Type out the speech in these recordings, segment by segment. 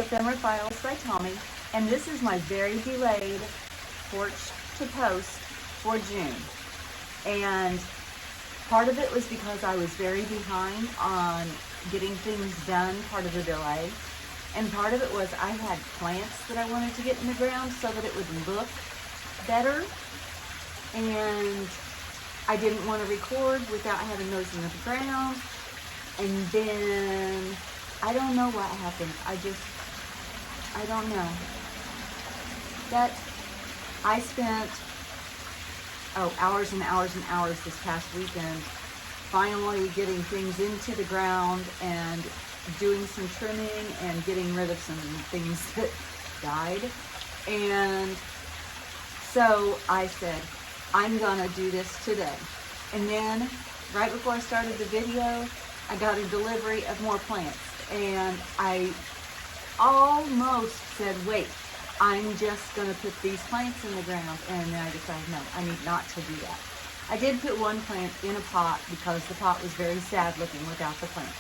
to Ephemera Files by Tommy, and this is my very delayed porch to post for June. And part of it was because I was very behind on getting things done, part of the delay. And part of it was I had plants that I wanted to get in the ground so that it would look better. And I didn't want to record without having those in the ground. And then I don't know what happened. I don't know. That I spent hours and hours and hours this past weekend finally getting things into the ground and doing some trimming and getting rid of some things that died. And so I said, I'm gonna do this today. And then right before I started the video, I got a delivery of more plants. And I almost said, wait, I'm just gonna put these plants in the ground. And then I decided, no, I need not to do that. I did put one plant in a pot because the pot was very sad looking without the plant.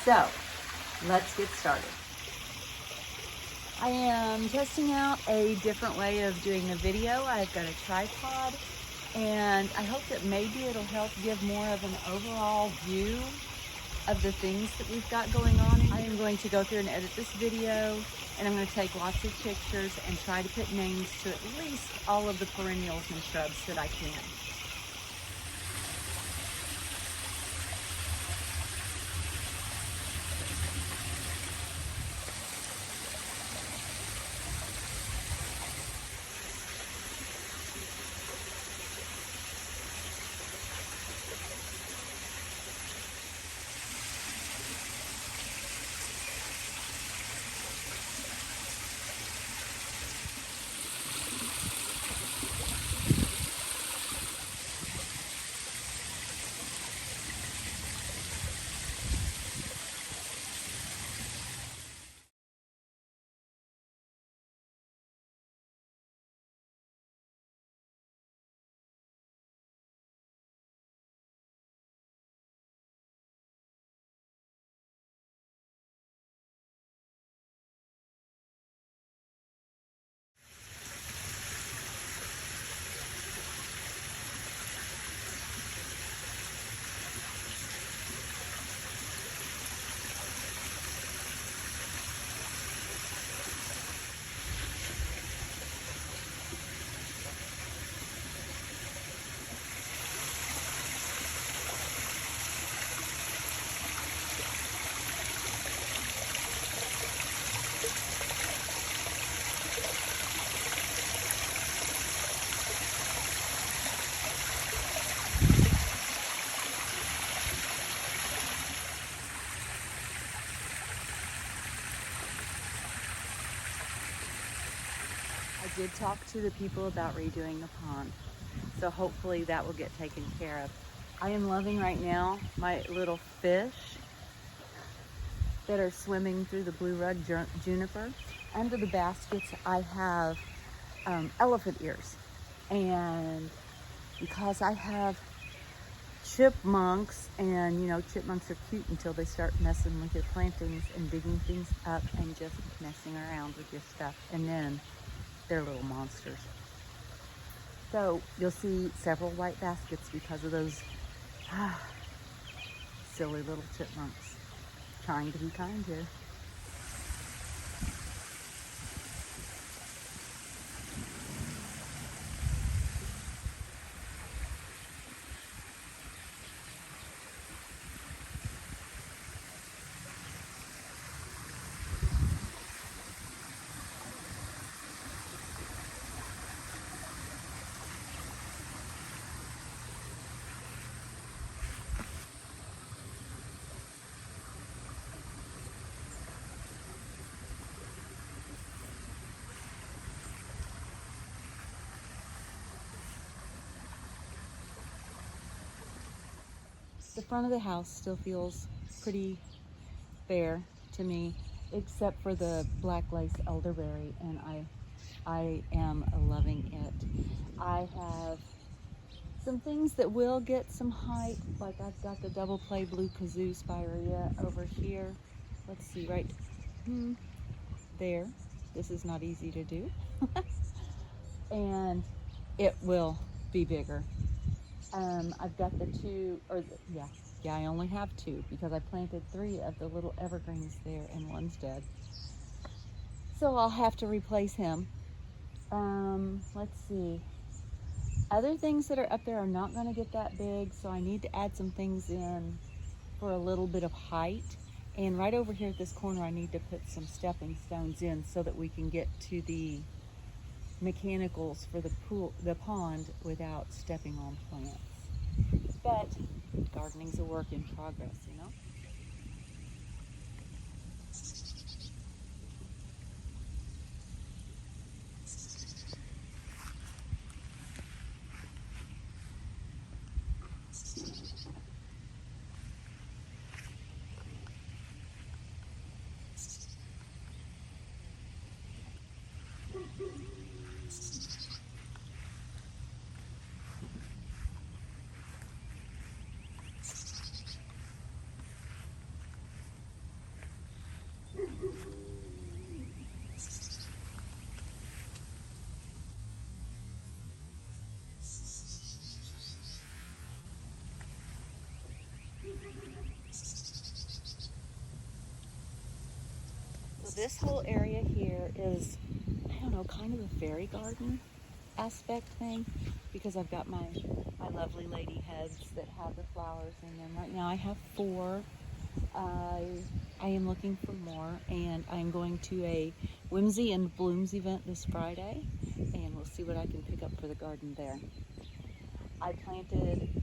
So let's get started. I am testing out a different way of doing the video. I've got a tripod, and I hope that maybe it'll help give more of an overall view of the things that we've got going on. I am going to go through and edit this video, and I'm going to take lots of pictures and try to put names to at least all of the perennials and shrubs that I can. I did talk to the people about redoing the pond, so hopefully that will get taken care of. I am loving right now my little fish that are swimming through the blue rug juniper. Under the baskets I have elephant ears, and because I have chipmunks, and you know, chipmunks are cute until they start messing with your plantings and digging things up and just messing around with your stuff, and then they're little monsters. So you'll see several white baskets because of those silly little chipmunks. Trying to be kind here. The front of the house still feels pretty bare to me, except for the black lace elderberry, and I am loving it. I have some things that will get some height, like I've got the double play blue kazoo spirea over here. Let's see, right there. This is not easy to do. And it will be bigger. I've got the two, yeah, I only have two because I planted 3 of the little evergreens there and one's dead. So I'll have to replace him. Let's see. Other things that are up there are not going to get that big, so I need to add some things in for a little bit of height. And right over here at this corner, I need to put some stepping stones in so that we can get to the mechanicals for the pond without stepping on plants. But gardening's a work in progress, you know? So this whole area here is, I don't know, kind of a fairy garden aspect thing, because I've got my lovely lady heads that have the flowers in them. Right now I have 4. I am looking for more, and I'm going to a Whimsy and Blooms event this Friday, and we'll see what I can pick up for the garden there. I planted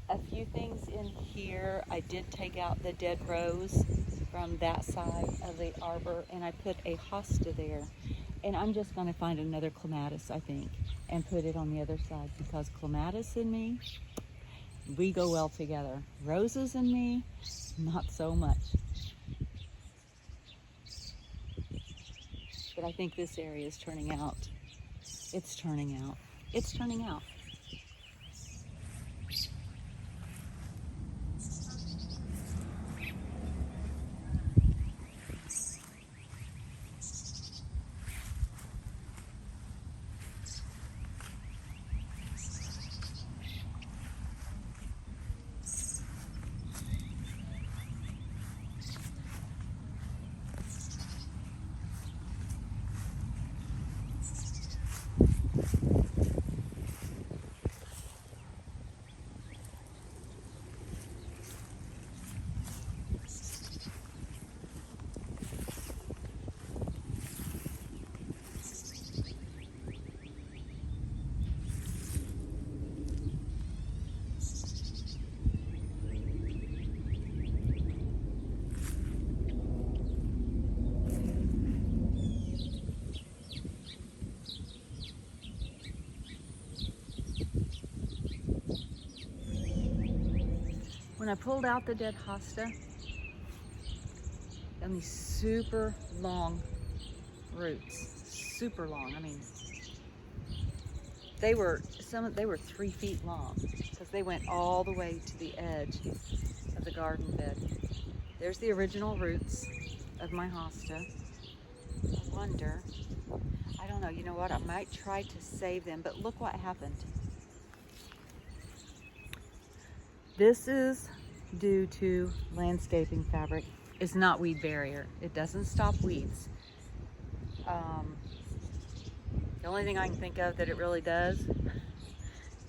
a few things in here. I did take out the dead rose from that side of the arbor, and I put a hosta there. And I'm just going to find another clematis, I think, and put it on the other side, because clematis and me, we go well together. Roses and me, not so much. But I think this area is turning out. It's turning out. It's turning out. When I pulled out the dead hosta, and these super long roots, super long. I mean, they were 3 feet long, because they went all the way to the edge of the garden bed. There's the original roots of my hosta. I wonder, I don't know, you know what? I might try to save them, but look what happened. This is due to landscaping fabric. It's not weed barrier. It doesn't stop weeds. The only thing I can think of that it really does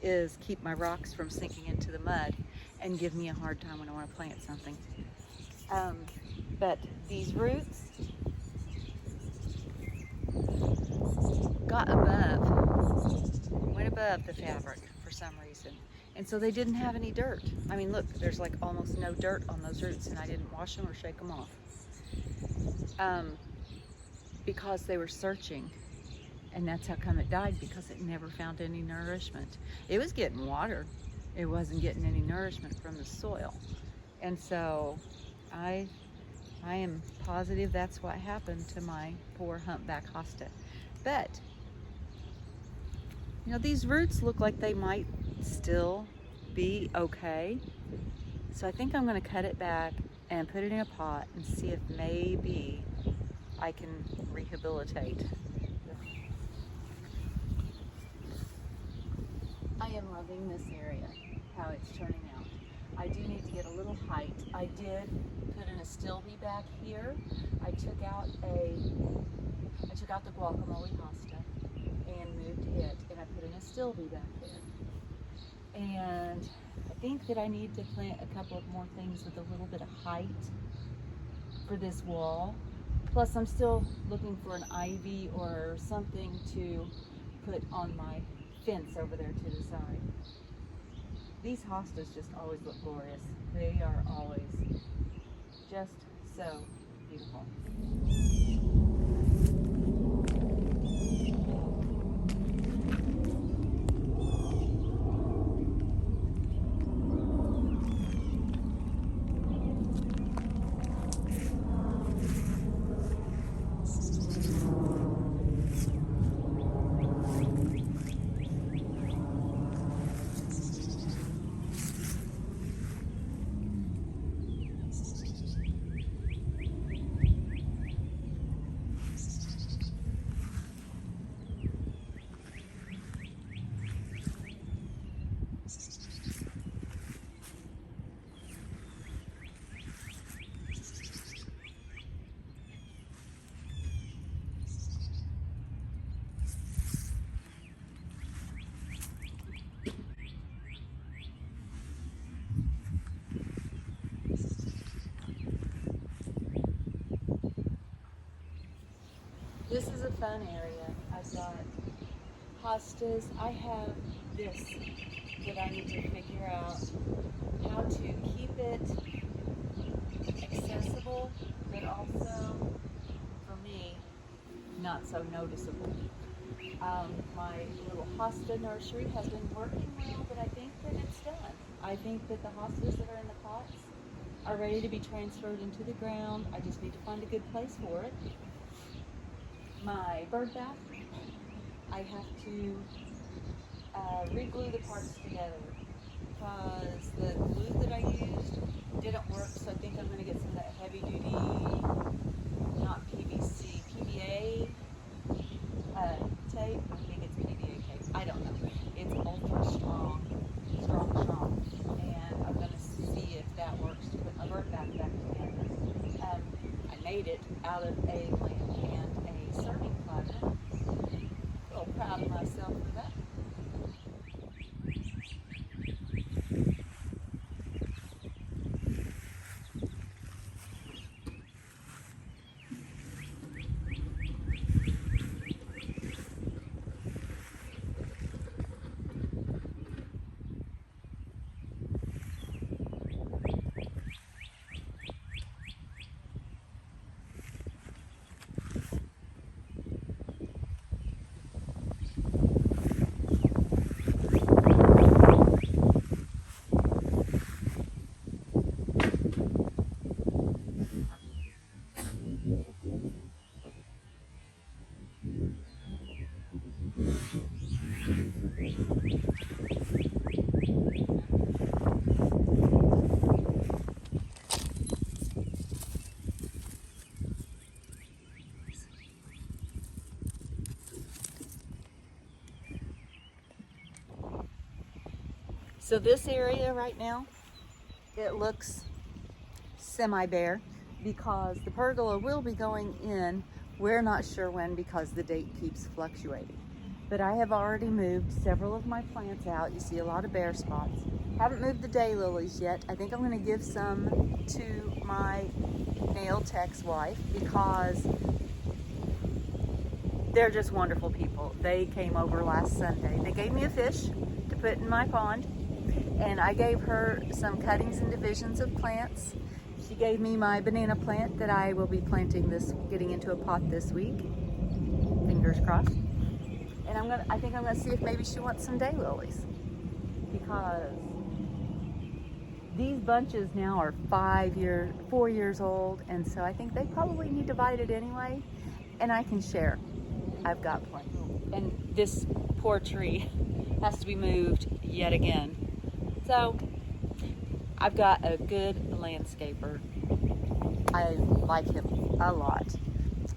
is keep my rocks from sinking into the mud and give me a hard time when I want to plant something. But these roots went above the fabric for some reason. And so they didn't have any dirt. I mean, look, there's like almost no dirt on those roots, and I didn't wash them or shake them off. Because they were searching, and that's how come it died, because it never found any nourishment. It was getting water. It wasn't getting any nourishment from the soil. And so I am positive that's what happened to my poor humpback hosta. But, you know, these roots look like they might still be okay. So I think I'm going to cut it back and put it in a pot and see if maybe I can rehabilitate. I am loving this area, how it's turning out. I do need to get a little height. I did put in a stilby back here. I took out the guacamole hosta and moved it, and I put in a stilby back there. And I think that I need to plant a couple of more things with a little bit of height for this wall. Plus, I'm still looking for an ivy or something to put on my fence over there to the side. These hostas just always look glorious. They are always just so beautiful. This is a fun area. I've got hostas. I have this that I need to figure out how to keep it accessible, but also, for me, not so noticeable. My little hosta nursery has been working well, but I think that it's done. I think that the hostas that are in the pots are ready to be transferred into the ground. I just need to find a good place for it. My bird bath, I have to re-glue the parts together because the glue that I used didn't work, so I think I'm going to get some of that heavy duty, not PVC, PVA tape. I think it's PVA tape. I don't know. It's ultra strong, and I'm going to see if that works to put my bird bath back together. I made it out of a lamp and a serving platter. A little proud of myself for that. So this area right now, it looks semi-bare because the pergola will be going in. We're not sure when because the date keeps fluctuating. But I have already moved several of my plants out. You see a lot of bare spots. Haven't moved the daylilies yet. I think I'm going to give some to my nail tech's wife because they're just wonderful people. They came over last Sunday. They gave me a fish to put in my pond, and I gave her some cuttings and divisions of plants. She gave me my banana plant that I will be planting getting into a pot this week. Fingers crossed. And I think I'm gonna see if maybe she wants some daylilies because these bunches now are 4 years old, and so I think they probably need divided anyway, and I can share. I've got plenty. And this poor tree has to be moved yet again. So I've got a good landscaper. I like him a lot.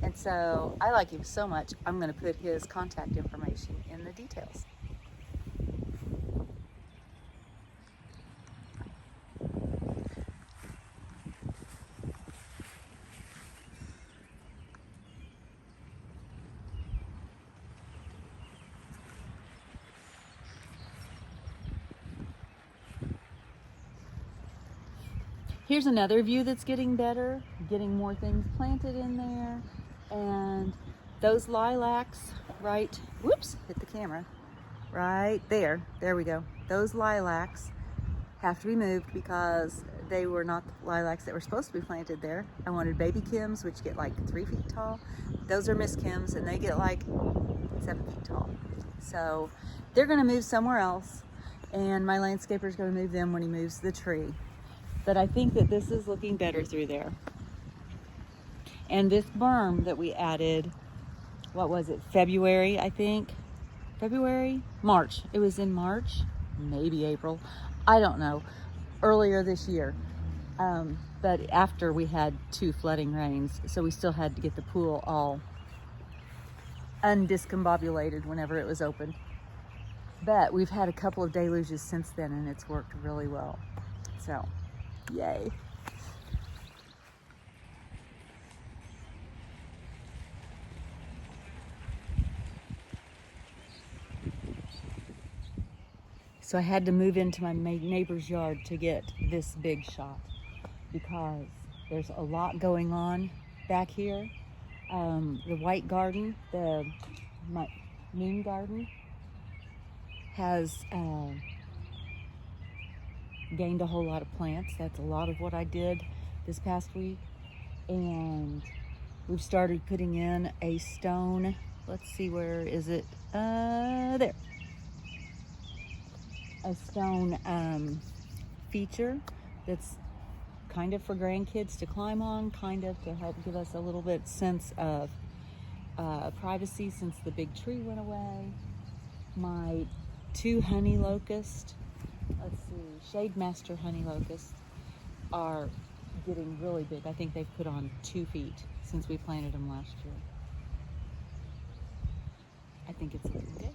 And so I like him so much, I'm going to put his contact information in the details. Here's another view that's getting better, getting more things planted in there. And those lilacs, right, whoops, hit the camera, right there, there we go. Those lilacs have to be moved because they were not the lilacs that were supposed to be planted there. I wanted baby Kims, which get like 3 feet tall. Those are Miss Kims, and they get like 7 feet tall. So they're gonna move somewhere else, and my landscaper's gonna move them when he moves the tree. But I think that this is looking better through there. And this berm that we added, what was it, February, I think? February? March. It was in March, maybe April. I don't know. Earlier this year. But after we had 2 flooding rains, so we still had to get the pool all undiscombobulated whenever it was opened. But we've had a couple of deluges since then, and it's worked really well. So, yay. So I had to move into my neighbor's yard to get this big shot because there's a lot going on back here. The white garden, the moon garden, has gained a whole lot of plants. That's a lot of what I did this past week. And we've started putting in a stone. Let's see, where is it? There. A stone feature that's kind of for grandkids to climb on, kind of to help give us a little bit sense of privacy since the big tree went away. My 2 honey locusts, let's see, Shade Master honey locusts are getting really big. I think they've put on 2 feet since we planted them last year. I think it's looking good.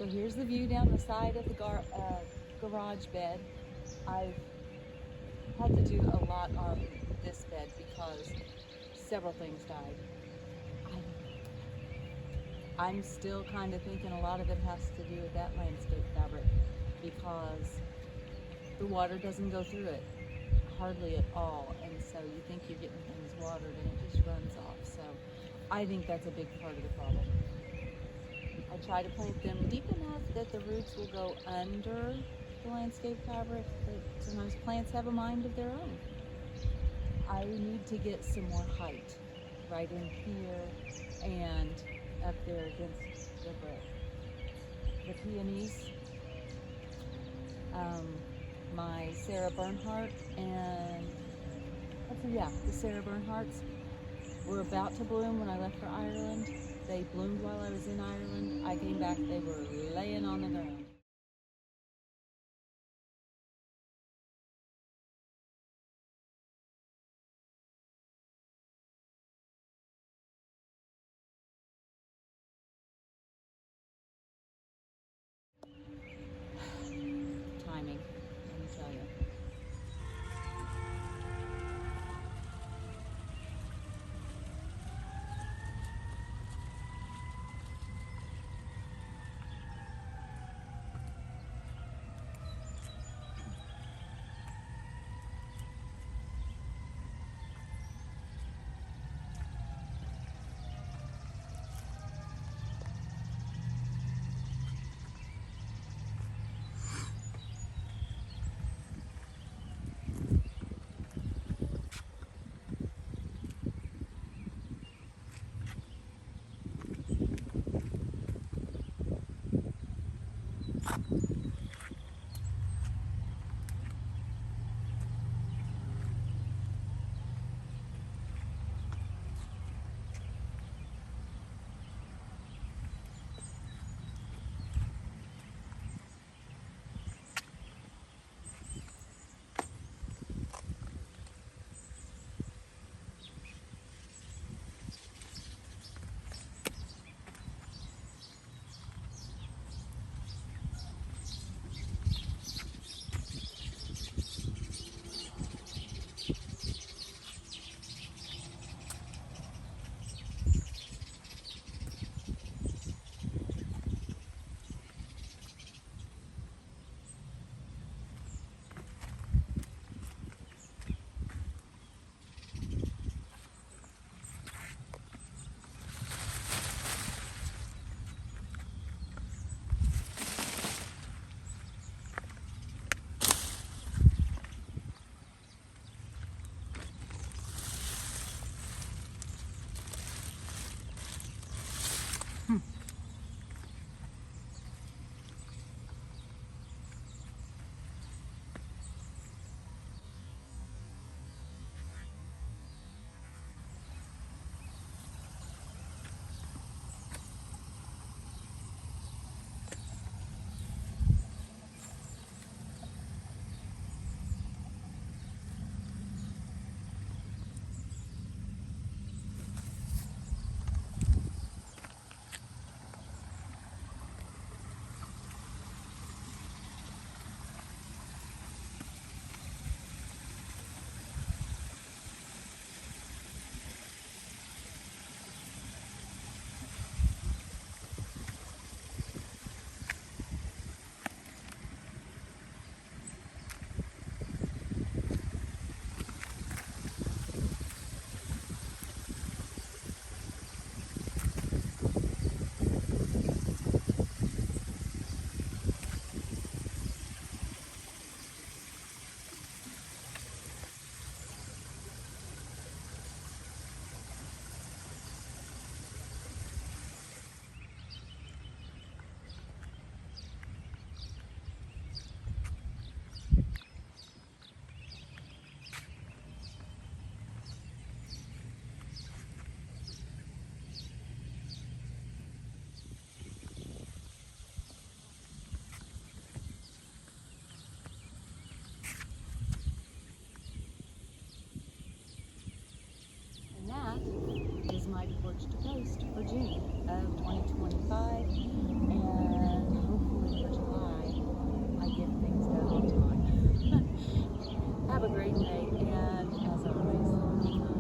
So here's the view down the side of the garage bed. I've had to do a lot on this bed because several things died. I'm still kind of thinking a lot of it has to do with that landscape fabric because the water doesn't go through it hardly at all, and so you think you're getting things watered and it just runs off. So I think that's a big part of the problem. I try to plant them deep enough that the roots will go under the landscape fabric, but sometimes plants have a mind of their own. I need to get some more height right in here and up there against the brick. The peonies, my Sarah Bernhardt and the Sarah Bernhardts were about to bloom when I left for Ireland. They bloomed while I was in Ireland. I came back, they were laying on the ground. Timing, let me tell you. have a great day, and as always,